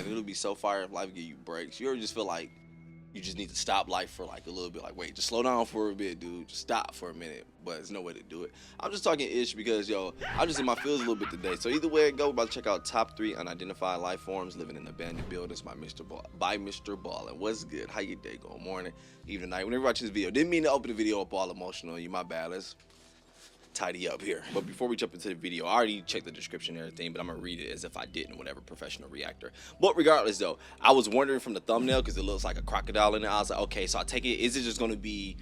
man. It'll be so fire if life give you breaks. You ever just feel like you just need to stop life for like a little bit? Like, wait, just slow down for a bit, dude. Just stop for a minute. But there's no way to do it. I'm just talking ish because, yo, I'm just in my feels a little bit today. So either way it go, we're about to check out top 3 unidentified life forms living in abandoned buildings by Mrballen. What's good? How your day going? Morning, evening, night. Whenever you watch this video. Didn't mean to open the video up all emotional. You my bad. Let's tidy up here. But before we jump into the video, I already checked the description and everything, but I'm gonna read it as if I didn't, whatever, professional reactor. But regardless though, I was wondering from the thumbnail, because it looks like a crocodile in it, I was like, okay, so I take it, is it just gonna be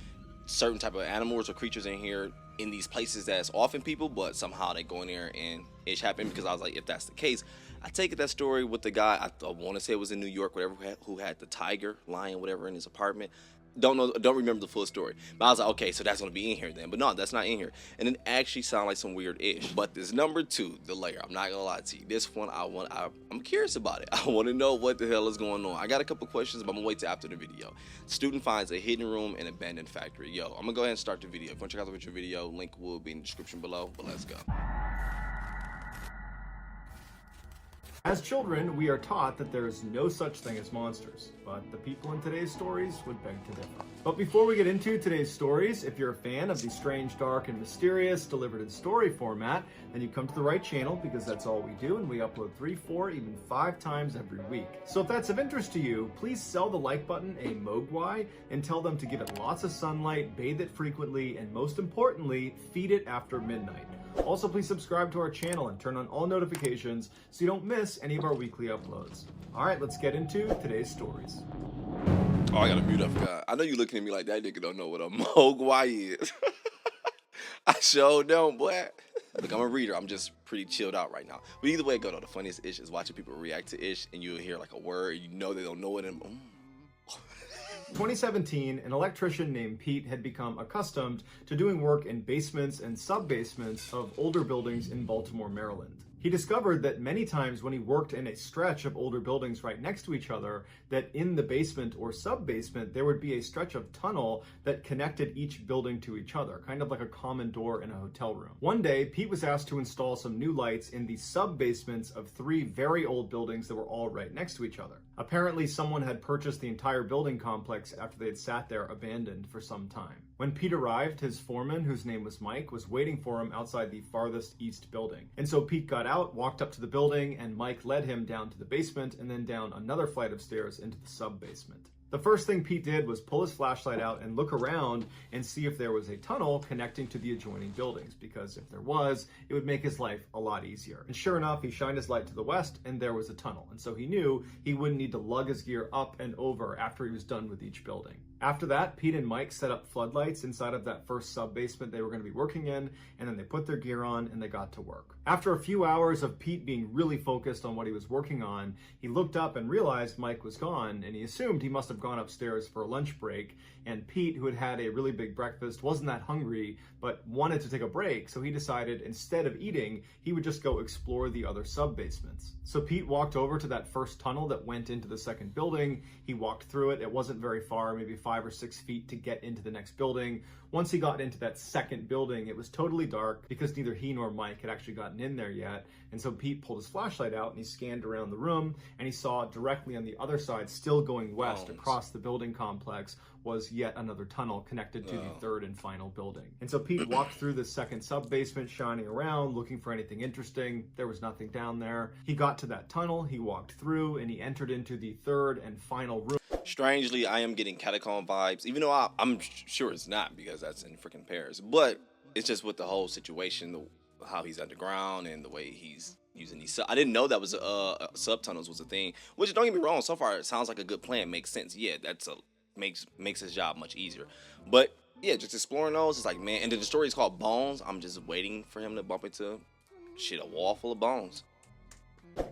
certain type of animals or creatures in here in these places that's often people, but somehow they go in there and it happened? Because I was like, if that's the case, I take it that story with the guy, I want to say it was in New York, whatever, who had the tiger, lion, whatever, in his apartment. Don't remember the full story, but I was like, okay, so that's gonna be in here then. But no, that's not in here, and it actually sounds like some weird ish. But this number 2, the layer, I'm not gonna lie to you, this one I'm curious about it. I want to know what the hell is going on. I got a couple questions, but I'm gonna wait till after the video. Student finds a hidden room in abandoned factory. Yo, I'm gonna go ahead and start the video. If you want to check out the original video, link will be in the description below. But let's go. As children, we are taught that there is no such thing as monsters, but the people in today's stories would beg to differ. But before we get into today's stories, if you're a fan of the strange, dark, and mysterious delivered in story format, then you come to the right channel, because that's all we do, and we upload 3, 4, even 5 times every week. So if that's of interest to you, please sell the like button a mogwai and tell them to give it lots of sunlight, bathe it frequently, and most importantly, feed it after midnight. Also, please subscribe to our channel and turn on all notifications so you don't miss any of our weekly uploads. All right, let's get into today's stories. Oh, I gotta mute up, God. I know you looking at me like that nigga don't know what a mogwai is. I sure don't, boy. Look, I'm a reader. I'm just pretty chilled out right now. But either way it go, though, the funniest ish is watching people react to ish, and you'll hear like a word, you know they don't know it, and 2017, an electrician named Pete had become accustomed to doing work in basements and sub-basements of older buildings in Baltimore, Maryland. He discovered that many times when he worked in a stretch of older buildings right next to each other, that in the basement or sub-basement, there would be a stretch of tunnel that connected each building to each other, kind of like a common door in a hotel room. One day, Pete was asked to install some new lights in the sub-basements of 3 very old buildings that were all right next to each other. Apparently, someone had purchased the entire building complex after they had sat there abandoned for some time. When Pete arrived, his foreman, whose name was Mike, was waiting for him outside the farthest east building. And so Pete got out, walked up to the building, and Mike led him down to the basement and then down another flight of stairs into the sub-basement. The first thing Pete did was pull his flashlight out and look around and see if there was a tunnel connecting to the adjoining buildings, because if there was, it would make his life a lot easier. And sure enough, he shined his light to the west and there was a tunnel. And so he knew he wouldn't need to lug his gear up and over after he was done with each building. After that, Pete and Mike set up floodlights inside of that first sub-basement they were going to be working in, and then they put their gear on and they got to work. After a few hours of Pete being really focused on what he was working on, he looked up and realized Mike was gone, and he assumed he must have gone upstairs for a lunch break, and Pete, who had had a really big breakfast, wasn't that hungry, but wanted to take a break, so he decided instead of eating, he would just go explore the other sub-basements. So Pete walked over to that first tunnel that went into the second building. He walked through it. It wasn't very far, maybe 5 or 6 feet to get into the next building. Once he got into that second building, it was totally dark because neither he nor Mike had actually gotten in there yet. And so Pete pulled his flashlight out and he scanned around the room, and he saw directly on the other side, still going west across the building complex, was yet another tunnel connected to the third and final building. And so Pete walked through the second sub-basement, shining around, looking for anything interesting. There was nothing down there. He got to that tunnel, he walked through, and he entered into the third and final room. Strangely, I am getting catacomb vibes, even though I'm sure it's not, because that's in freaking Paris. But it's just with the whole situation, how he's underground and the way he's using these. I didn't know that was subtunnels was a thing. Which, don't get me wrong, so far it sounds like a good plan, makes sense. Yeah, that's makes his job much easier. But yeah, just exploring those, it's like, man. And then the story is called Bones. I'm just waiting for him to bump into a wall full of bones.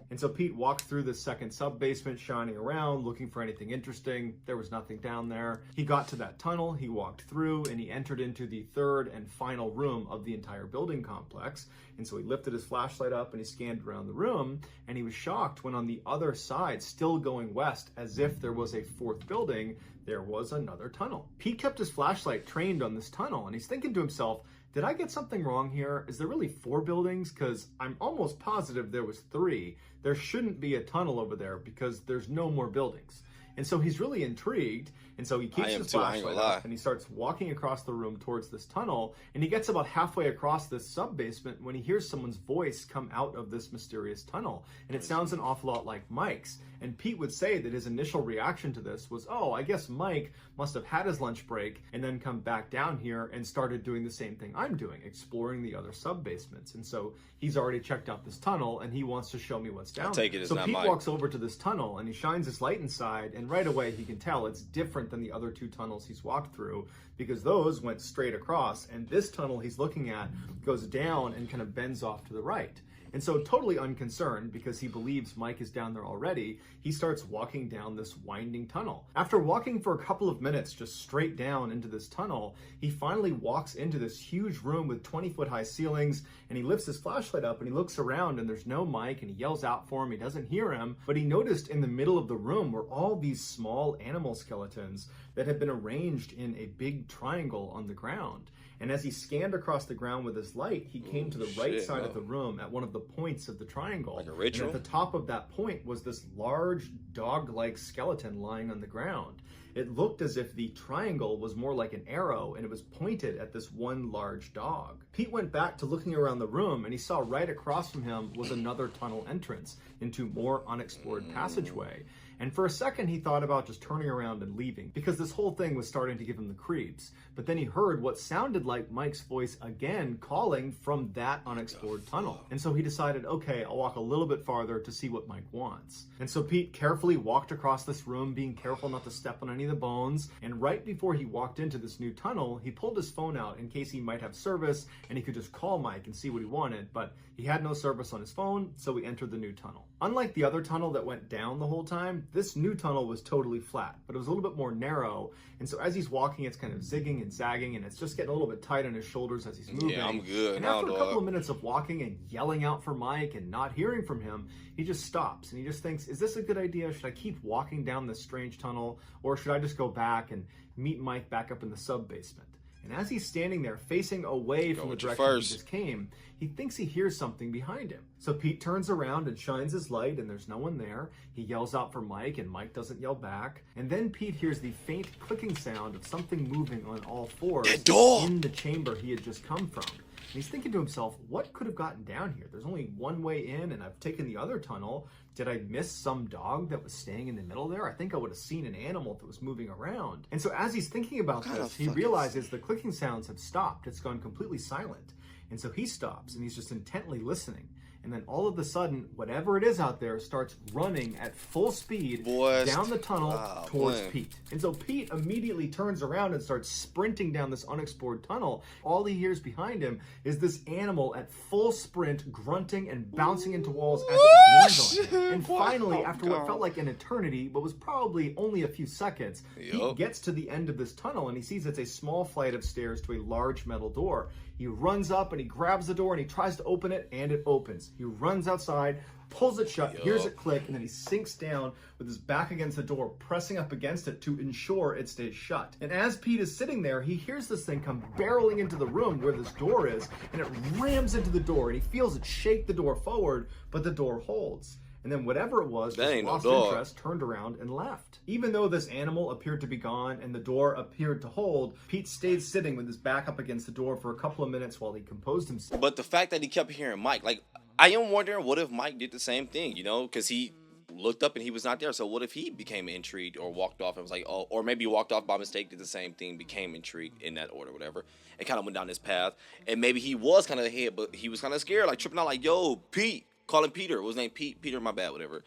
And so Pete walked through the second sub-basement, shining around, looking for anything interesting. There was nothing down there. He got to that tunnel, he walked through, and he entered into the third and final room of the entire building complex. And so he lifted his flashlight up and he scanned around the room, and he was shocked when on the other side, still going west, as if there was a fourth building, there was another tunnel. Pete kept his flashlight trained on this tunnel, and he's thinking to himself, did I get something wrong here? Is there really 4 buildings? Because I'm almost positive there was 3. There shouldn't be a tunnel over there because there's no more buildings. And so he's really intrigued, and so he keeps his flashlight up, and he starts walking across the room towards this tunnel, and he gets about halfway across this sub-basement when he hears someone's voice come out of this mysterious tunnel, and it sounds an awful lot like Mike's. And Pete would say that his initial reaction to this was, oh, I guess Mike must have had his lunch break and then come back down here and started doing the same thing I'm doing, exploring the other sub-basements. And so he's already checked out this tunnel, and he wants to show me what's down there. So Pete walks over to this tunnel, and he shines his light inside, and right away he can tell it's different than the other 2 tunnels he's walked through, because those went straight across, and this tunnel he's looking at goes down and kind of bends off to the right. And so, totally unconcerned, because he believes Mike is down there already, he starts walking down this winding tunnel. After walking for a couple of minutes just straight down into this tunnel, he finally walks into this huge room with 20-foot-high ceilings, and he lifts his flashlight up and he looks around, and there's no Mike, and he yells out for him. He doesn't hear him, but he noticed in the middle of the room were all these small animal skeletons that had been arranged in a big triangle on the ground. And as he scanned across the ground with his light, he came to the right side of the room at one of the points of the triangle. Like a ritual? And at the top of that point was this large dog-like skeleton lying on the ground. It looked as if the triangle was more like an arrow, and it was pointed at this one large dog. Pete went back to looking around the room, and he saw right across from him was another tunnel entrance into more unexplored passageway. And for a second, he thought about just turning around and leaving, because this whole thing was starting to give him the creeps. But then he heard what sounded like Mike's voice again calling from that unexplored tunnel. And so he decided, okay, I'll walk a little bit farther to see what Mike wants. And so Pete carefully walked across this room, being careful not to step on any of the bones. And right before he walked into this new tunnel, he pulled his phone out in case he might have service and he could just call Mike and see what he wanted. But he had no service on his phone, so he entered the new tunnel. Unlike the other tunnel that went down the whole time, this new tunnel was totally flat, but it was a little bit more narrow. And so as he's walking, it's kind of zigging and zagging, and it's just getting a little bit tight on his shoulders as he's moving. Yeah, I'm good. And after a couple of minutes of walking and yelling out for Mike and not hearing from him, he just stops and he just thinks, is this a good idea? Should I keep walking down this strange tunnel, or should I just go back and meet Mike back up in the sub-basement? And as he's standing there facing away from the direction he just came, he thinks he hears something behind him. So Pete turns around and shines his light, and there's no one there. He yells out for Mike, and Mike doesn't yell back. And then Pete hears the faint clicking sound of something moving on all fours in the chamber he had just come from. And he's thinking to himself, what could have gotten down here? There's only one way in, and I've taken the other tunnel. Did I miss some dog that was staying in the middle there? I think I would have seen an animal that was moving around. And so as he's thinking about this, he realizes the clicking sounds have stopped. It's gone completely silent. And so he stops, and he's just intently listening. And then all of a sudden, whatever it is out there starts running at full speed down the tunnel towards Pete. And so Pete immediately turns around and starts sprinting down this unexplored tunnel. All he hears behind him is this animal at full sprint, grunting and bouncing into walls as it gains on him. And finally, after what felt like an eternity, but was probably only a few seconds, Pete gets to the end of this tunnel, and he sees it's a small flight of stairs to a large metal door. He runs up and he grabs the door and he tries to open it, and it opens. He runs outside, pulls it shut, hears it click, and then he sinks down with his back against the door, pressing up against it to ensure it stays shut. And as Pete is sitting there, he hears this thing come barreling into the room where this door is, and it rams into the door, and he feels it shake the door forward, but the door holds. And then whatever it was, just lost interest, turned around and left. Even though this animal appeared to be gone and the door appeared to hold, Pete stayed sitting with his back up against the door for a couple of minutes while he composed himself. But the fact that he kept hearing Mike, like, I am wondering, what if Mike did the same thing, you know? Because he looked up and he was not there. So what if he became intrigued or walked off and was like, oh, or maybe he walked off by mistake, did the same thing, became intrigued in that order, whatever, and kind of went down this path. And maybe he was kind of ahead, but he was kind of scared, like tripping out, like, yo, Pete. Call him Peter. What was his name? Peter, my bad, whatever.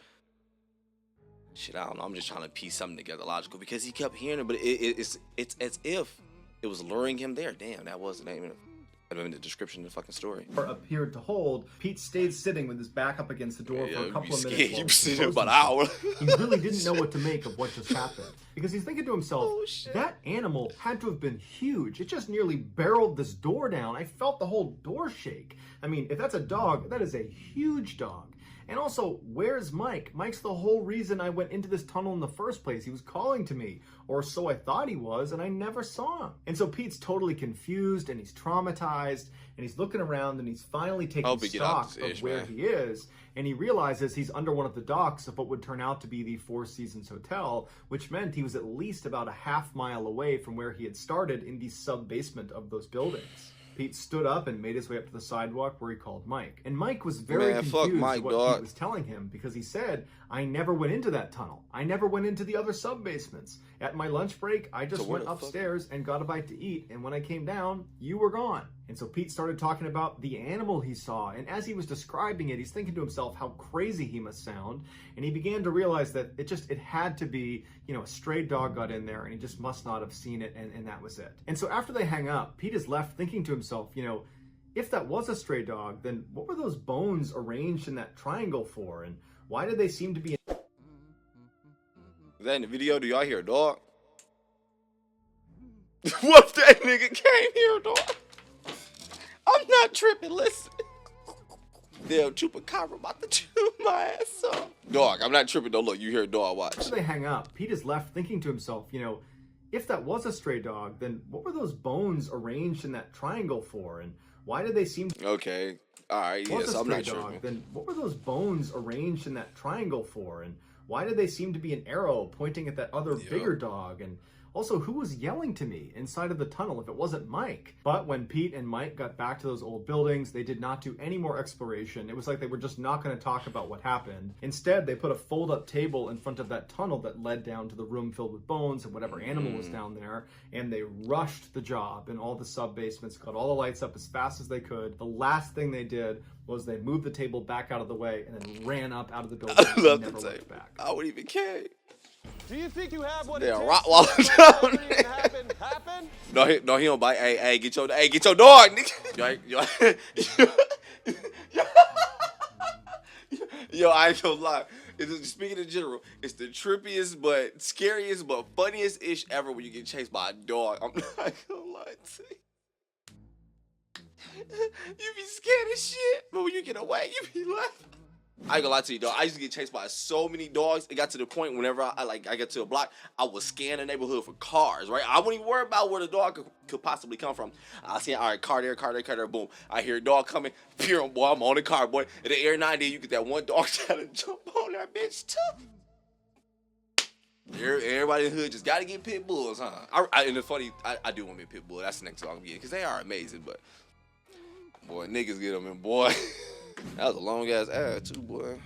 Shit, I don't know. I'm just trying to piece something together logical because he kept hearing it, but it's as if it was luring him there. Damn, that was the name. In the description of the fucking story. Appeared to hold. Pete stayed sitting with his back up against the door for a couple of minutes. You sitting there about an hour. He really didn't know what to make of what just happened. Because he's thinking to himself, that animal had to have been huge. It just nearly barreled this door down. I felt the whole door shake. I mean, if that's a dog, that is a huge dog. And also, where's Mike? Mike's the whole reason I went into this tunnel in the first place. He was calling to me, or so I thought he was, and I never saw him. And so Pete's totally confused, and he's traumatized, and he's looking around, and he's finally taking stock of where he is, and he realizes he's under one of the docks of what would turn out to be the Four Seasons Hotel, which meant he was at least about a half-mile away from where he had started in the sub-basement of those buildings. Pete stood up and made his way up to the sidewalk where he called Mike. And Mike was very confused at what Pete was telling him, because he said, I never went into that tunnel. I never went into the other sub-basements. At my lunch break, I just went upstairs and got a bite to eat, and when I came down, you were gone. And so Pete started talking about the animal he saw, and as he was describing it, he's thinking to himself how crazy he must sound, and he began to realize that it had to be, a stray dog got in there, and he just must not have seen it, and that was it. And so after they hang up, Pete is left thinking to himself, if that was a stray dog, then what were those bones arranged in that triangle for, and why did they seem to be... Is that in the video? Do y'all hear a dog? What if that nigga came here, dog? I'm not tripping, listen. Damn, Chupacabra about to chew my ass up. Dog, I'm not tripping, though. Look, you hear a dog, watch. After they hang up, Pete is left thinking to himself, if that was a stray dog, then what were those bones arranged in that triangle for, and why did they seem to... Okay, alright, yes, I'm not tripping. Then what were those bones arranged in that triangle for, and why did they seem to be an arrow pointing at that other bigger dog, and... Also, who was yelling to me inside of the tunnel if it wasn't Mike? But when Pete and Mike got back to those old buildings, they did not do any more exploration. It was like they were just not going to talk about what happened. Instead, they put a fold-up table in front of that tunnel that led down to the room filled with bones and whatever animal was down there, and they rushed the job in all the sub-basements, got all the lights up as fast as they could. The last thing they did was they moved the table back out of the way and then ran up out of the building and never looked back. I wouldn't even care. Do you think you have what it Yeah, takes Rottweiler down to happen? No, he don't bite. Hey, get your dog, nigga. Yo, I ain't gonna lie. Speaking in general, it's the trippiest, but scariest, but funniest ish ever when you get chased by a dog. I'm not gonna lie to you. You be scared as shit, but when you get away, you be laughing. I ain't gonna lie to you, dog. I used to get chased by so many dogs. It got to the point whenever I get to a block, I would scan the neighborhood for cars, right? I wouldn't even worry about where the dog could possibly come from. I see, all right, car there, boom. I hear a dog coming, pure, boy, I'm on the car, boy. In the air 90, you get that one dog trying to jump on that bitch, too. Everybody in the hood just gotta get pit bulls, huh? And it's funny, I do want me a pit bull. That's the next song I'm getting, because they are amazing, but boy, niggas get them in, boy. That was a long ass ad too, boy.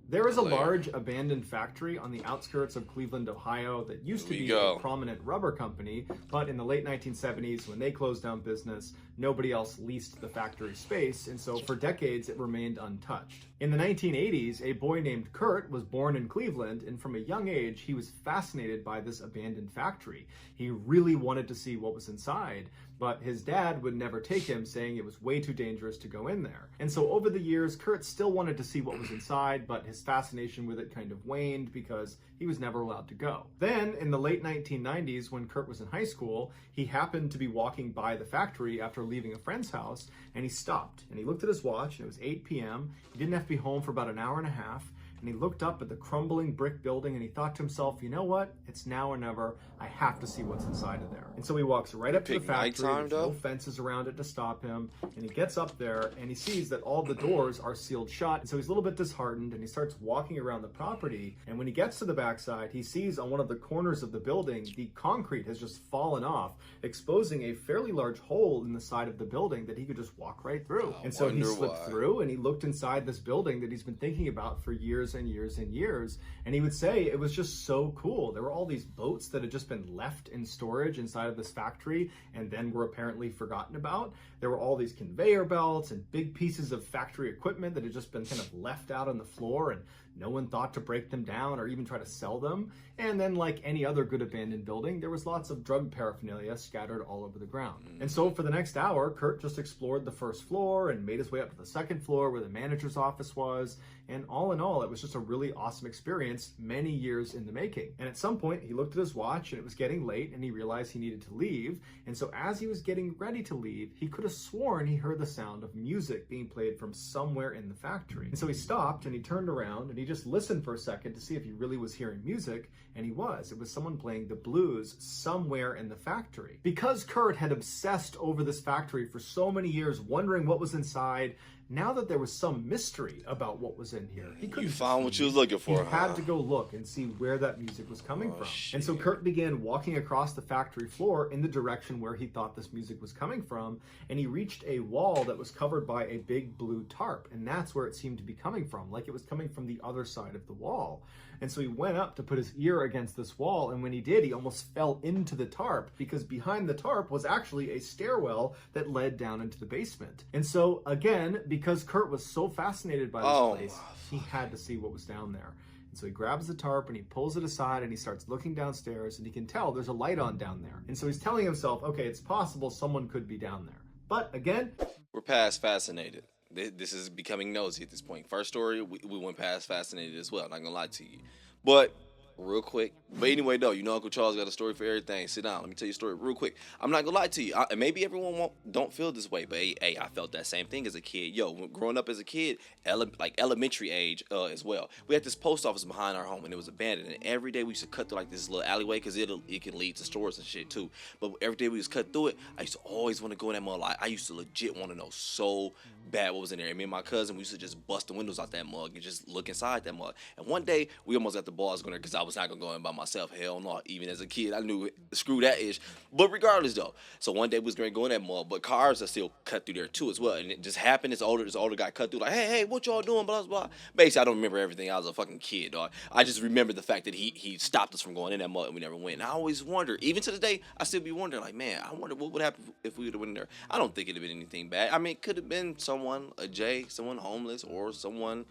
There is a large abandoned factory on the outskirts of Cleveland, Ohio that used to be a prominent rubber company, but in the late 1970s, when they closed down business, nobody else leased the factory space, and so for decades it remained untouched. In the 1980s, a boy named Kurt was born in Cleveland, and from a young age, he was fascinated by this abandoned factory. He really wanted to see what was inside, but his dad would never take him, saying it was way too dangerous to go in there. And so over the years, Kurt still wanted to see what was inside, but his fascination with it kind of waned because he was never allowed to go. Then, in the late 1990s, when Kurt was in high school, he happened to be walking by the factory after leaving a friend's house, and he stopped, and he looked at his watch, and it was 8 p.m. He didn't have to be home for about an hour and a half, and he looked up at the crumbling brick building and he thought to himself, you know what? It's now or never. I have to see what's inside of there. And so he walks right up to the factory. There's no fences around it to stop him. And he gets up there and he sees that all the doors are sealed shut. And so he's a little bit disheartened and he starts walking around the property. And when he gets to the backside, he sees on one of the corners of the building, the concrete has just fallen off, exposing a fairly large hole in the side of the building that he could just walk right through. And so he slipped through and he looked inside this building that he's been thinking about for years and years and years. And he would say it was just so cool. There were all these boats that had just been left in storage inside of this factory and then were apparently forgotten about. There were all these conveyor belts and big pieces of factory equipment that had just been kind of left out on the floor, and No one thought to break them down or even try to sell them. And then, like any other good abandoned building, there was lots of drug paraphernalia scattered all over the ground. And so for the next hour, Kurt just explored the first floor and made his way up to the second floor where the manager's office was. And all in all, it was just a really awesome experience, many years in the making. And at some point, he looked at his watch and it was getting late and he realized he needed to leave. And so as he was getting ready to leave, he could have sworn he heard the sound of music being played from somewhere in the factory. And so he stopped and he turned around and he just listened for a second to see if he really was hearing music. And he was. It was someone playing the blues somewhere in the factory. Because Kurt had obsessed over this factory for so many years, wondering what was inside, now that there was some mystery about what was in here, he couldn't. You found what you was looking for. He had to go look and see where that music was coming from. Shit. And so Kurt began walking across the factory floor in the direction where he thought this music was coming from, and he reached a wall that was covered by a big blue tarp, and that's where it seemed to be coming from, like it was coming from the other side of the wall. And so he went up to put his ear against this wall, and when he did, he almost fell into the tarp, because behind the tarp was actually a stairwell that led down into the basement. And so, again, because Kurt was so fascinated by this place, he had to see what was down there. And so he grabs the tarp and he pulls it aside and he starts looking downstairs, and he can tell there's a light on down there. And so he's telling himself, okay, it's possible someone could be down there. But again, we're past fascinated. This is becoming nosy at this point. First story, we went past fascinated as well. Not gonna lie to you. But real quick. But anyway, though, you know Uncle Charles got a story for everything. Sit down. Let me tell you a story real quick. I'm not gonna lie to you. And maybe everyone don't feel this way, but hey, I felt that same thing as a kid. Yo, growing up as a kid, like elementary age as well. We had this post office behind our home, and it was abandoned. And every day we used to cut through like this little alleyway, because it can lead to stores and shit too. But every day we used to cut through it, I used to always want to go in that mug. Like, I used to legit want to know so bad what was in there. And me and my cousin, we used to just bust the windows out that mug and just look inside that mug. And one day we almost got the balls going there, because I was not gonna go in by myself. Hell no. Even as a kid, I knew screw that ish. But regardless though, so one day we was gonna go in that mug, but cars are still cut through there too as well. And it just happened. This older guy cut through like, hey, what y'all doing? Blah blah blah. Basically, I don't remember everything. I was a fucking kid, dog. I just remember the fact that he stopped us from going in that mug and we never went. And I always wonder, even to this day, I still be wondering, like, man, I wonder what would happen if we would have went in there. I don't think it'd have been anything bad. I mean, it could have been someone, a Jay, someone homeless, or someone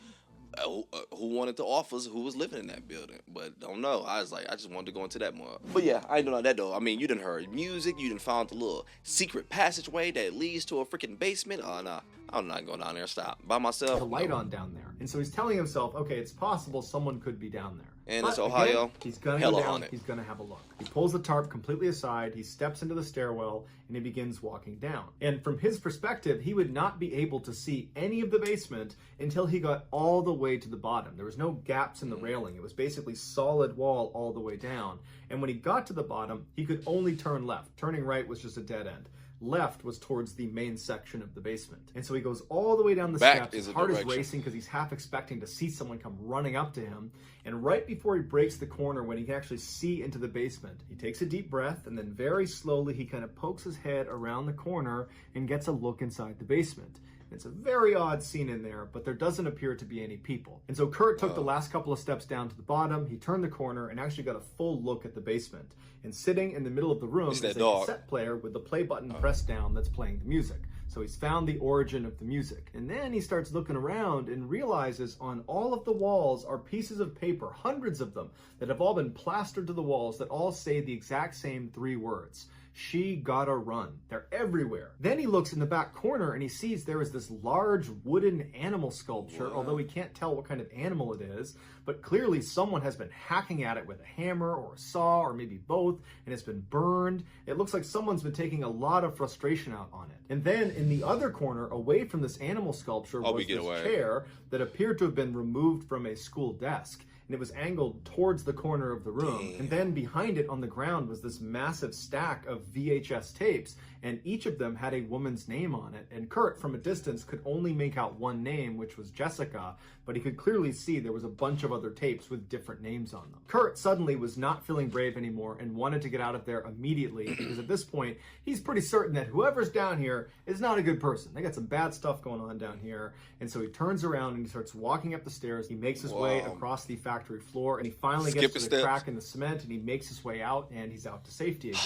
who wanted to offer us, who was living in that building. But don't know. I was like, I just wanted to go into that mug. But yeah, I ain't know that though. I mean, you done heard music, you done found the little secret passageway that leads to a freaking basement. Oh nah, I'm not going down there. Stop. By myself. The light on down there. And so he's telling himself, okay, it's possible someone could be down there. And it's Ohio. Again, he's gonna go down. He's gonna have a look. He pulls the tarp completely aside. He steps into the stairwell and he begins walking down. And from his perspective, he would not be able to see any of the basement until he got all the way to the bottom. There was no gaps in the railing. It was basically solid wall all the way down. And when he got to the bottom, he could only turn left. Turning right was just a dead end. Left was towards the main section of the basement. And so he goes all the way down the steps. His heart is racing because he's half expecting to see someone come running up to him. And right before he breaks the corner, when he can actually see into the basement, he takes a deep breath, and then very slowly he kind of pokes his head around the corner and gets a look inside the basement. It's a very odd scene in there, but there doesn't appear to be any people. And so Kurt took the last couple of steps down to the bottom. He turned the corner and actually got a full look at the basement. And sitting in the middle of the room is a cassette player with the play button pressed down that's playing the music. So he's found the origin of the music. And then he starts looking around and realizes on all of the walls are pieces of paper, hundreds of them, that have all been plastered to the walls that all say the exact same 3 words. She gotta run. They're everywhere. Then he looks in the back corner and he sees there is this large wooden animal sculpture, although he can't tell what kind of animal it is, but clearly someone has been hacking at it with a hammer or a saw or maybe both, and it's been burned. It looks like someone's been taking a lot of frustration out on it. And then in the other corner, away from this animal sculpture, was this chair that appeared to have been removed from a school desk. And it was angled towards the corner of the room. And then behind it on the ground was this massive stack of VHS tapes, and each of them had a woman's name on it. And Kurt, from a distance, could only make out one name, which was Jessica, but he could clearly see there was a bunch of other tapes with different names on them. Kurt suddenly was not feeling brave anymore and wanted to get out of there immediately, because at this point, he's pretty certain that whoever's down here is not a good person. They got some bad stuff going on down here. And so he turns around and he starts walking up the stairs. He makes his way across the factory floor, and he finally gets to the crack in the cement, and he makes his way out, and he's out to safety again.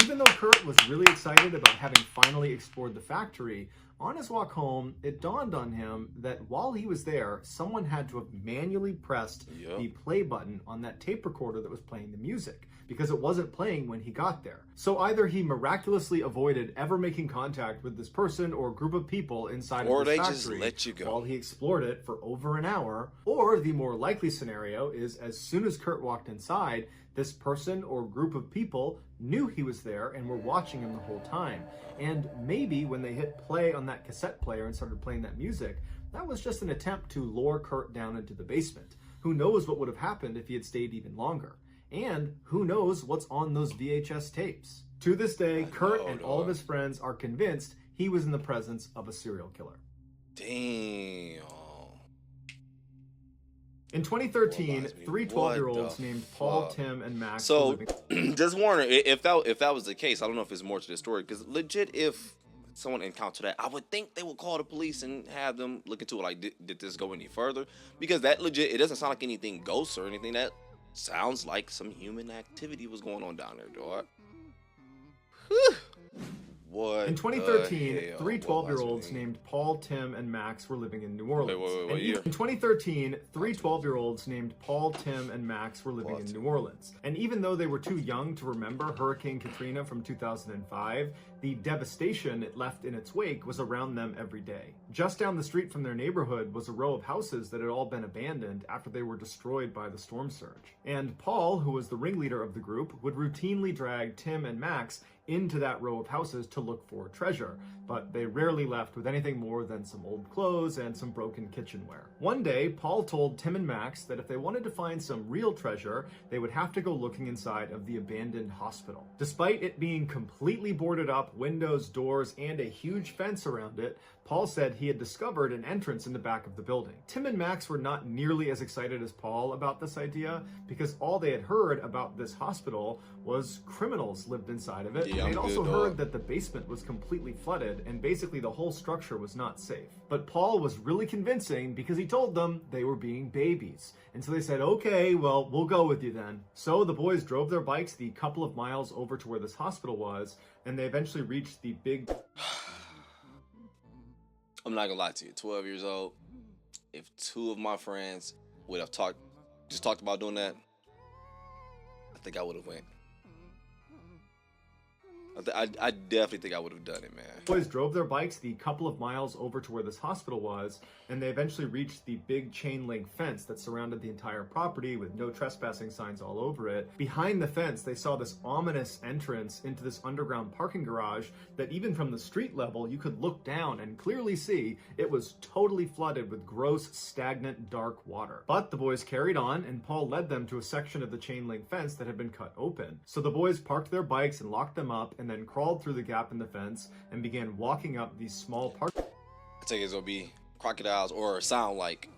Even though Kurt was really excited about having finally explored the factory, On his walk home, it dawned on him that while he was there, someone had to have manually pressed the play button on that tape recorder that was playing the music, because it wasn't playing when he got there. So either he miraculously avoided ever making contact with this person or group of people inside of this factory, just let you go while he explored it for over an hour, or the more likely scenario is as soon as Kurt walked inside, this person or group of people knew he was there and were watching him the whole time. And maybe when they hit play on that cassette player and started playing that music, that was just an attempt to lure Kurt down into the basement. Who knows what would have happened if he had stayed even longer? And who knows what's on those VHS tapes? To this day, Kurt and all of his friends are convinced he was in the presence of a serial killer. Damn. In 2013, three 12-year-olds named Paul, Tim, and Max. So, just wondering if that was the case. I don't know if there's more to the story, because legit, if someone encountered that, I would think they would call the police and have them look into it. Like, did this go any further? Because that legit, it doesn't sound like anything ghosts or anything. That sounds like some human activity was going on down there, dog. What? In 2013, three 12-year-olds named Paul, Tim, and Max were living in New Orleans. What year? In 2013, three 12-year-olds named Paul, Tim, and Max were living in New Orleans. And even though they were too young to remember Hurricane Katrina from 2005, the devastation it left in its wake was around them every day. Just down the street from their neighborhood was a row of houses that had all been abandoned after they were destroyed by the storm surge. And Paul, who was the ringleader of the group, would routinely drag Tim and Max into that row of houses to look for treasure, but they rarely left with anything more than some old clothes and some broken kitchenware. One day, Paul told Tim and Max that if they wanted to find some real treasure, they would have to go looking inside of the abandoned hospital. Despite it being completely boarded up, windows, doors, and a huge fence around it, Paul said he had discovered an entrance in the back of the building. Tim and Max were not nearly as excited as Paul about this idea, because all they had heard about this hospital was criminals lived inside of it. Yeah, They'd also heard that the basement was completely flooded and basically the whole structure was not safe. But Paul was really convincing because he told them they were being babies. And so they said, okay, well, we'll go with you then. So the boys drove their bikes the couple of miles over to where this hospital was, and they eventually reached the big... I'm not gonna lie to you, 12 years old, if two of my friends would have talked about doing that, I think I would have went. I definitely think I would have done it, man. Boys drove their bikes the couple of miles over to where this hospital was, and they eventually reached the big chain link fence that surrounded the entire property with no trespassing signs all over it. Behind the fence, they saw this ominous entrance into this underground parking garage that even from the street level, you could look down and clearly see it was totally flooded with gross, stagnant, dark water. But the boys carried on, and Paul led them to a section of the chain link fence that had been cut open. So the boys parked their bikes and locked them up, and then crawled through the gap in the fence and began walking up these small park. I think it's gonna be crocodiles or sound like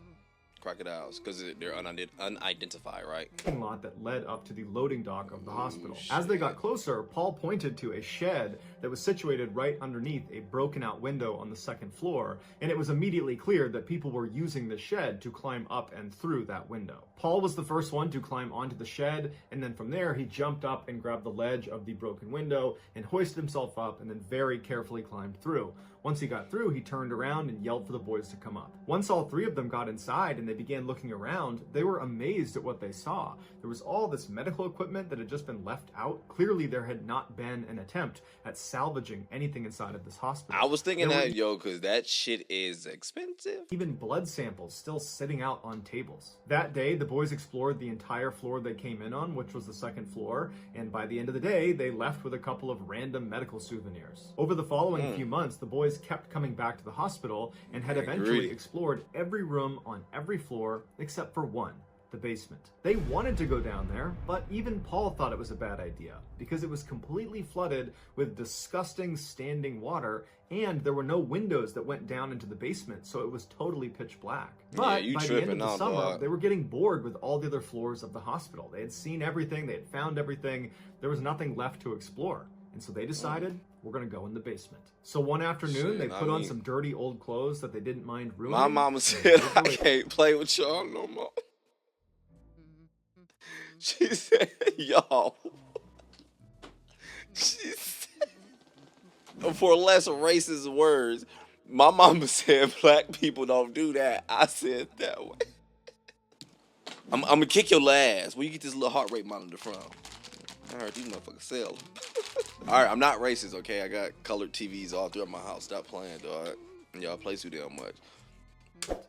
crocodiles because they're unidentified, right? Lot that led up to the loading dock of the hospital. As they got closer, Paul pointed to a shed that was situated right underneath a broken out window on the second floor, and it was immediately clear that people were using the shed to climb up and through that window. Paul was the first one to climb onto the shed, and then from there he jumped up and grabbed the ledge of the broken window and hoisted himself up and then very carefully climbed through. Once he got through, he turned around and yelled for the boys to come up. Once all three of them got inside and they began looking around, they were amazed at what they saw. There was all this medical equipment that had just been left out. Clearly, there had not been an attempt at salvaging anything inside of this hospital. I was thinking that, because that shit is expensive. Even blood samples still sitting out on tables. That day, the boys explored the entire floor they came in on, which was the second floor, and by the end of the day, they left with a couple of random medical souvenirs. Over the following few months, the boys kept coming back to the hospital and had eventually explored every room on every floor except for one, the basement. They wanted to go down there, but even Paul thought it was a bad idea because it was completely flooded with disgusting standing water and there were no windows that went down into the basement, so it was totally pitch black. But by the end of the summer, they were getting bored with all the other floors of the hospital. They had seen everything, they had found everything, there was nothing left to explore. And so they decided, we're going to go in the basement. So one afternoon, they put on some dirty old clothes that they didn't mind ruining. My mama said, I can't play with y'all no more. She said, y'all. She said, for less racist words, My mama said black people don't do that. I said that way. I'm gonna kick your ass. Where you get this little heart rate monitor from? I heard these motherfuckers sell them. All right, I'm not racist, okay? I got colored TVs all throughout my house. Stop playing, dog. Y'all play too damn much.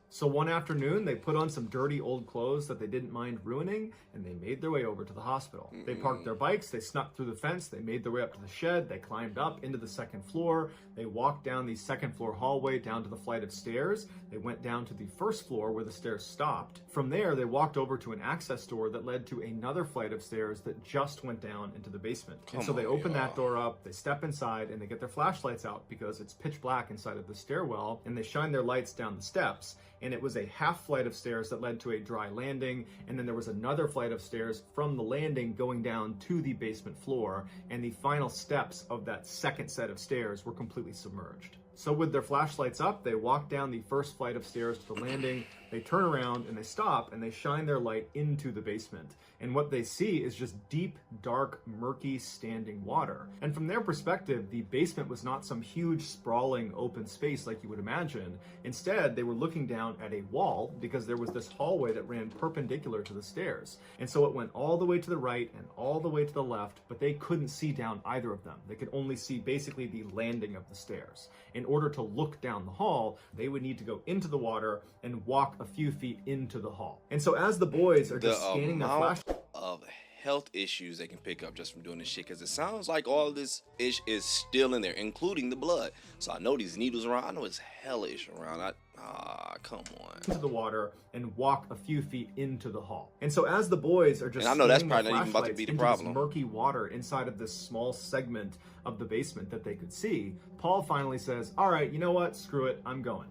So one afternoon, they put on some dirty old clothes that they didn't mind ruining, and they made their way over to the hospital. They parked their bikes, they snuck through the fence, they made their way up to the shed, they climbed up into the second floor, they walked down the second floor hallway down to the flight of stairs, they went down to the first floor where the stairs stopped. From there, they walked over to an access door that led to another flight of stairs that just went down into the basement. And so they open that door up, they step inside, and they get their flashlights out because it's pitch black inside of the stairwell, and they shine their lights down the steps. And it was a half flight of stairs that led to a dry landing, and then there was another flight of stairs from the landing going down to the basement floor, and the final steps of that second set of stairs were completely submerged. So with their flashlights up, they walk down the first flight of stairs to the landing, they turn around and they stop and they shine their light into the basement. And what they see is just deep, dark, murky, standing water. And from their perspective, the basement was not some huge, sprawling, open space like you would imagine. Instead, they were looking down at a wall because there was this hallway that ran perpendicular to the stairs. And so it went all the way to the right and all the way to the left, but they couldn't see down either of them. They could only see basically the landing of the stairs. In order to look down the hall, they would need to go into the water and walk a few feet into the hall. And so as the boys are just scanning their flash of health issues they can pick up just from doing this shit, because it sounds like all this ish is still in there, including the blood. So I know these needles around. I know it's hellish around. Come on. Into the water and walk a few feet into the hall. And so as the boys are just and I know that's scanning probably their not even about to be the problem. This murky water inside of this small segment of the basement that they could see, Paul finally says, "All right, you know what? Screw it. I'm going."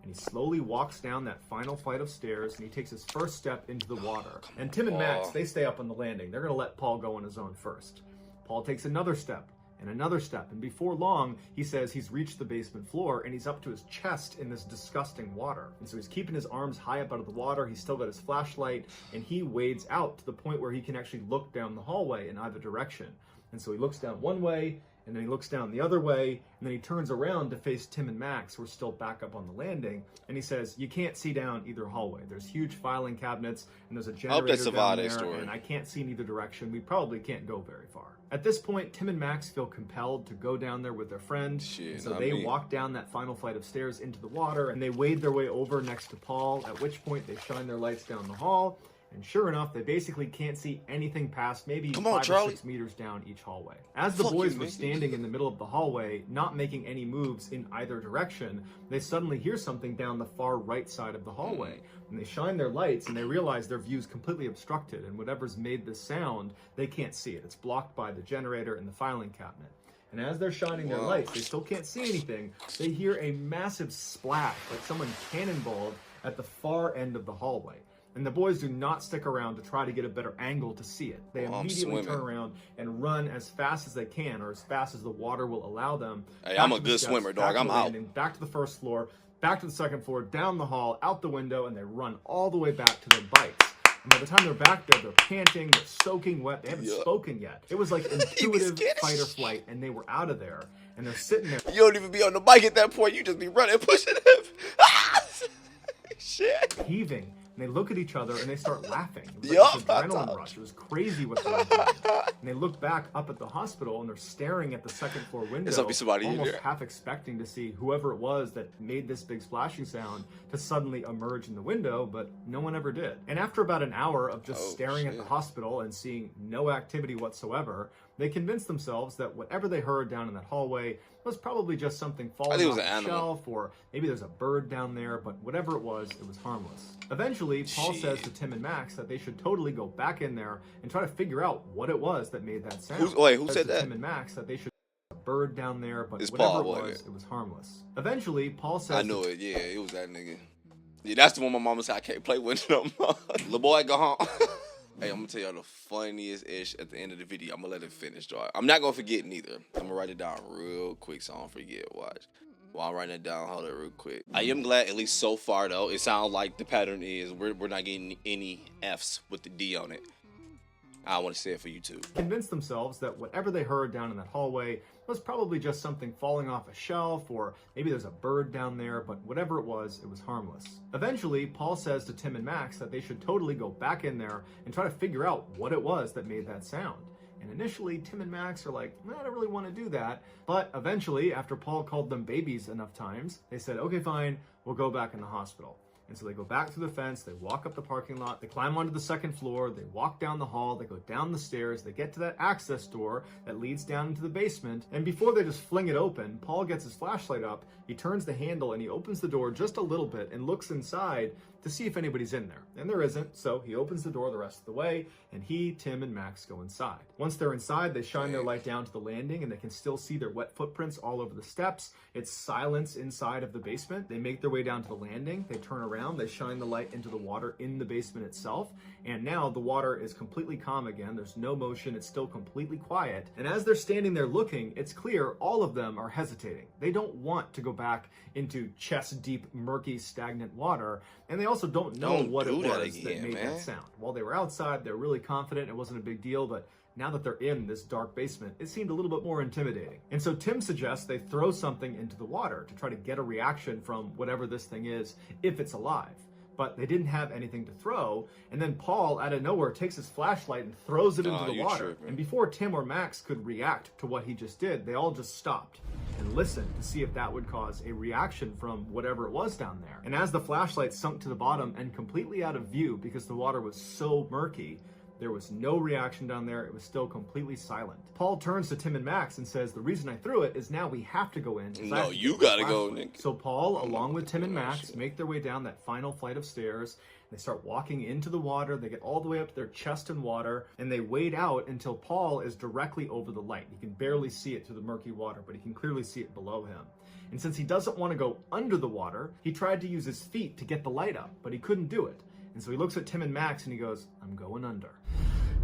And he slowly walks down that final flight of stairs and he takes his first step into the water. And Tim and Max, they stay up on the landing. They're going to let Paul go on his own first. Paul takes another step and another step. And before long, he says he's reached the basement floor and he's up to his chest in this disgusting water. And so he's keeping his arms high up out of the water. He's still got his flashlight and he wades out to the point where he can actually look down the hallway in either direction. And so he looks down one way, and then he looks down the other way, and then he turns around to face Tim and Max, who are still back up on the landing, and he says, "You can't see down either hallway. There's huge filing cabinets, and there's a generator down there, and I can't see in either direction. We probably can't go very far." At this point, Tim and Max feel compelled to go down there with their friend, and so they walk down that final flight of stairs into the water, and they wade their way over next to Paul, at which point they shine their lights down the hall. And sure enough, they basically can't see anything past maybe 5 or 6 meters down each hallway. As the boys were standing in the middle of the hallway, not making any moves in either direction, they suddenly hear something down the far right side of the hallway. And they shine their lights and they realize their view's completely obstructed, and whatever's made this sound, they can't see it. It's blocked by the generator and the filing cabinet. And as they're shining their lights, they still can't see anything. They hear a massive splash, like someone cannonballed at the far end of the hallway. And the boys do not stick around to try to get a better angle to see it. They immediately turn around and run as fast as they can, or as fast as the water will allow them. Hey, I'm a good swimmer, dog. I'm out. Back to the first floor, back to the second floor, down the hall, out the window, and they run all the way back to their bikes. And by the time they're back there, they're panting, they're soaking wet, they haven't spoken yet. It was like intuitive fight or flight, and they were out of there. And they're sitting there. You don't even be on the bike at that point. You just be running, pushing him. Shit. Heaving. And they look at each other and they start laughing. It was like an adrenaline rush. It was crazy what they were doing. And they look back up at the hospital and they're staring at the second floor window, almost half expecting to see whoever it was that made this big splashing sound to suddenly emerge in the window, but no one ever did. And after about an hour of just staring at the hospital and seeing no activity whatsoever, they convinced themselves that whatever they heard down in that hallway was probably just something falling off the shelf, or maybe there's a bird down there, but whatever it was harmless. Eventually, Paul says to Tim and Max that they should totally go back in there and try to figure out what it was that made that sound. Who said that? Tim and Max that they should a bird down there, but whatever it was harmless. Eventually, Paul says... I knew it, yeah, it was that nigga. Yeah, that's the one my mama said I can't play with no more. Little boy, go home. Hey, I'm gonna tell y'all the funniest ish at the end of the video. I'm gonna let it finish, dog. I'm not gonna forget neither. I'm gonna write it down real quick so I don't forget. Watch. While I'm writing it down, hold it real quick. I am glad, at least so far though, it sounds like the pattern is we're not getting any F's with the D on it. I want to say it for you too. Convinced themselves that whatever they heard down in that hallway was probably just something falling off a shelf, or maybe there's a bird down there, but whatever it was harmless. Eventually, Paul says to Tim and Max that they should totally go back in there and try to figure out what it was that made that sound. And initially, Tim and Max are like, I don't really want to do that. But eventually, after Paul called them babies enough times, they said, okay, fine, we'll go back in the hospital. And so they go back through the fence, they walk up the parking lot, they climb onto the second floor, they walk down the hall, they go down the stairs, they get to that access door that leads down into the basement, and before they just fling it open, Paul gets his flashlight up, he turns the handle and he opens the door just a little bit and looks inside to see if anybody's in there. And there isn't, so he opens the door the rest of the way, and he, Tim, and Max go inside. Once they're inside, they shine their light down to the landing, and they can still see their wet footprints all over the steps. It's silence inside of the basement. They make their way down to the landing, they turn around, they shine the light into the water in the basement itself, and now the water is completely calm again. There's no motion, it's still completely quiet. And as they're standing there looking, it's clear all of them are hesitating. They don't want to go back into chest-deep, murky, stagnant water, and they also don't know what it was that made that sound. While they were outside, they're really confident it wasn't a big deal, but now that they're in this dark basement, it seemed a little bit more intimidating. And so Tim suggests they throw something into the water to try to get a reaction from whatever this thing is, if it's alive. But they didn't have anything to throw, and then Paul, out of nowhere, takes his flashlight and throws it into the water. Tripping. And before Tim or Max could react to what he just did, they all just stopped and listened to see if that would cause a reaction from whatever it was down there. And as the flashlight sunk to the bottom and completely out of view because the water was so murky, there was no reaction down there. It was still completely silent. Paul turns to Tim and Max and says, the reason I threw it is now we have to go in. No, you gotta go, Nick. So Paul, along with Tim and Max, make their way down that final flight of stairs. They start walking into the water. They get all the way up to their chest in water, and they wade out until Paul is directly over the light. He can barely see it through the murky water, but he can clearly see it below him. And since he doesn't want to go under the water, he tried to use his feet to get the light up, but he couldn't do it. And so he looks at Tim and Max and he goes, I'm going under.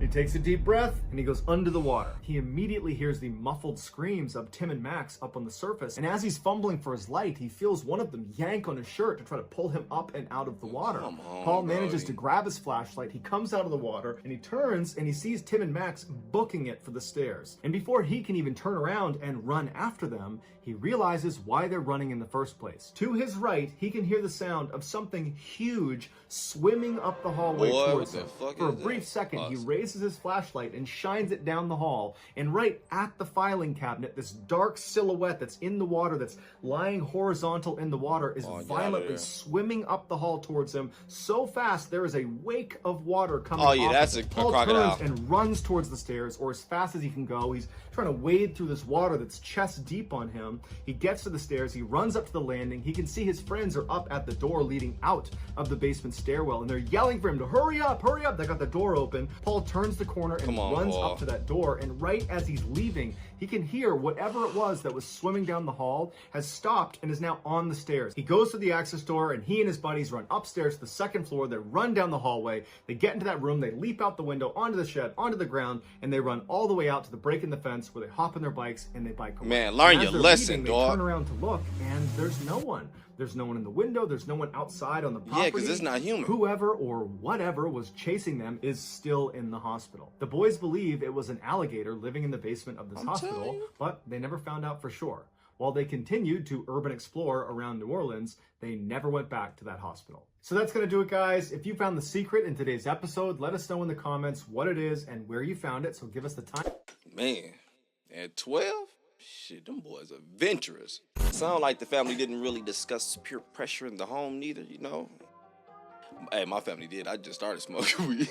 He takes a deep breath and he goes under the water. He immediately hears the muffled screams of Tim and Max up on the surface. And as he's fumbling for his light, he feels one of them yank on his shirt to try to pull him up and out of the water. Paul manages to grab his flashlight. He comes out of the water and he turns and he sees Tim and Max booking it for the stairs. And before he can even turn around and run after them, he realizes why they're running in the first place. To his right, he can hear the sound of something huge swimming up the hallway towards him. For a brief second, he raises his flashlight and shines it down the hall, and right at the filing cabinet, this dark silhouette that's in the water, that's lying horizontal in the water, is violently swimming up the hall towards him so fast there is a wake of water coming off. That's a Paul crocodile. turns and runs towards the stairs, or as fast as he can go. He's trying to wade through this water that's chest deep on him. He gets to the stairs, he runs up to the landing. He can see his friends are up at the door leading out of the basement stairwell, and they're yelling for him to hurry up, hurry up. They got the door open. Paul turns the corner and runs up to that door, and right as he's leaving, he can hear whatever it was that was swimming down the hall has stopped and is now on the stairs. He goes to the access door, and he and his buddies run upstairs to the second floor. They run down the hallway, they get into that room, they leap out the window, onto the shed, onto the ground, and they run all the way out to the break in the fence where they hop on their bikes and they bike away. Man, learn your lesson, dog. They turn around to look, and there's no one. There's no one in the window. There's no one outside on the property. Yeah, because it's not human. Whoever or whatever was chasing them is still in the hospital. The boys believe it was an alligator living in the basement of this hospital, but they never found out for sure. While they continued to urban explore around New Orleans, they never went back to that hospital. So that's going to do it, guys. If you found the secret in today's episode, let us know in the comments what it is and where you found it. So give us the time. Man, at 12? Shit, them boys are adventurous. Sound like the family didn't really discuss peer pressure in the home neither, you know? Hey, my family did. I just started smoking weed,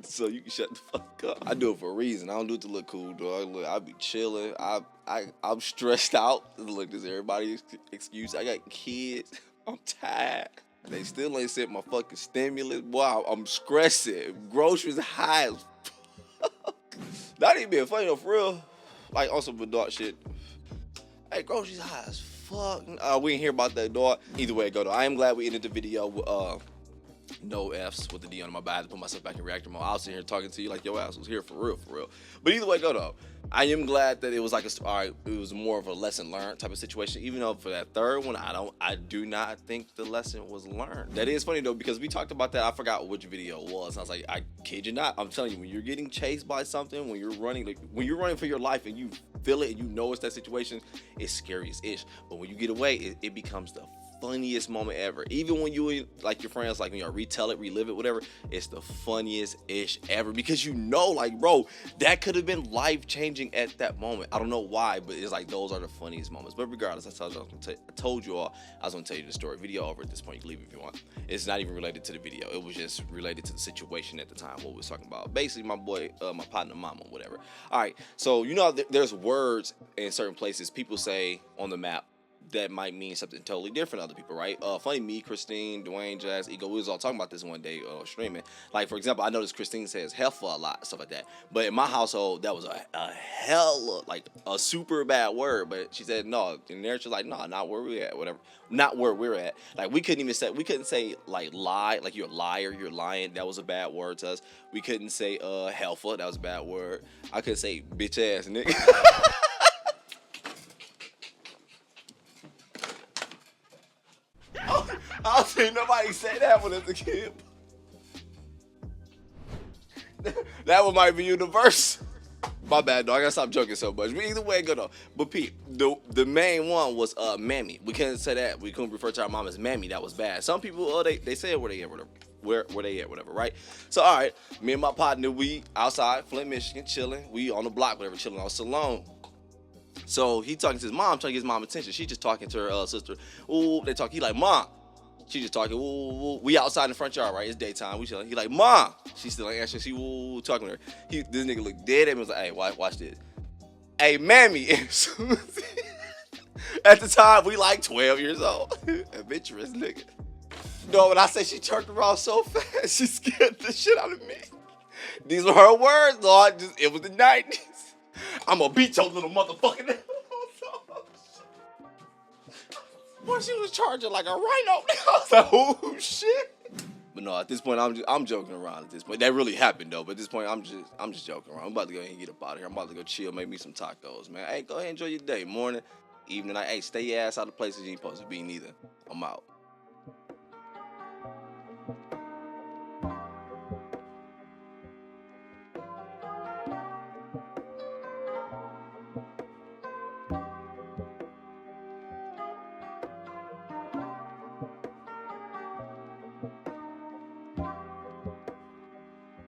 so you can shut the fuck up. I do it for a reason. I don't do it to look cool, dog. Look, I be chilling. I'm stressed out. Look, this is everybody's excuse. I got kids. I'm tired. They still ain't sent my fucking stimulus. Boy, I'm stressing. Groceries high as fuck. Not even being funny though, for real. Like, on some adult shit. Hey, groceries high as fuck. We ain't hear about that, dog. Either way it go, though. I am glad we ended the video No F's with the D on my back. I had to put myself back in reactor mode. I was sitting here talking to you like your ass was here for real, for real. But either way go though, I am glad that it was like it was more of a lesson learned type of situation. Even though for that third one, I do not think the lesson was learned. That is funny though, because we talked about that. I forgot which video it was. I was like, I kid you not. I'm telling you, when you're getting chased by something, when you're running for your life and you feel it and you know it's that situation, it's scary as ish. But when you get away, it becomes the funniest moment ever. Even when you like your friends, like when you retell it, relive it, whatever, it's the funniest ish ever, because you know, like, bro, that could have been life changing at that moment. I don't know why, but it's like those are the funniest moments. But regardless, I told you all I was gonna tell you the story. Video over at this point. You can leave if you want. It's not even related to the video. It was just related to the situation at the time, what we was talking about. Basically, my boy, my partner, mama, whatever. All right, so you know, there's words in certain places people say on the map that might mean something totally different to other people, right? Funny, me, Christine, Dwayne, Jazz, Ego, we was all talking about this one day streaming. Like, for example, I noticed Christine says heifer a lot, stuff like that. But in my household, that was a hell, like, a super bad word. But she said, no. And there she's like, no, not where we're at, whatever. Not where we're at. Like, we couldn't say, like, lie, like you're a liar, you're lying. That was a bad word to us. We couldn't say heifer, that was a bad word. I couldn't say bitch ass nigga. I don't see nobody say that when I was a kid. That one might be universal. My bad, dog. I gotta stop joking so much. But either way, good though. But Pete, the main one was mammy. We couldn't say that. We couldn't refer to our mom as mammy. That was bad. Some people, they say it where they at, whatever. Where they at, whatever, right? So all right, me and my partner, we outside Flint, Michigan, chilling. We on the block, whatever, chilling on Salone. So he talking to his mom, trying to get his mom attention. She just talking to her sister. Ooh, they talk. He like, Mom. She just talking. Ooh. We outside in the front yard, right? It's daytime. We chilling. He like, Mom. She still like answering. She talking to her. This nigga looked dead at me. Was like, hey, watch this. Hey, mammy. At the time, we like 12 years old. Adventurous nigga. No, when I say she turned around so fast, she scared the shit out of me. These were her words, Lord. It was the 90s. I'm gonna beat your little motherfucking ass. Boy, she was charging like a rhino. I was like, oh shit. But no, at this point, I'm joking around. At this point, that really happened though. But at this point, I'm just joking around. I'm about to go ahead and get up out of here. I'm about to go chill, make me some tacos, man. Hey, go ahead and enjoy your day, morning, evening, night. Hey, stay your ass out of places you ain't supposed to be neither. I'm out.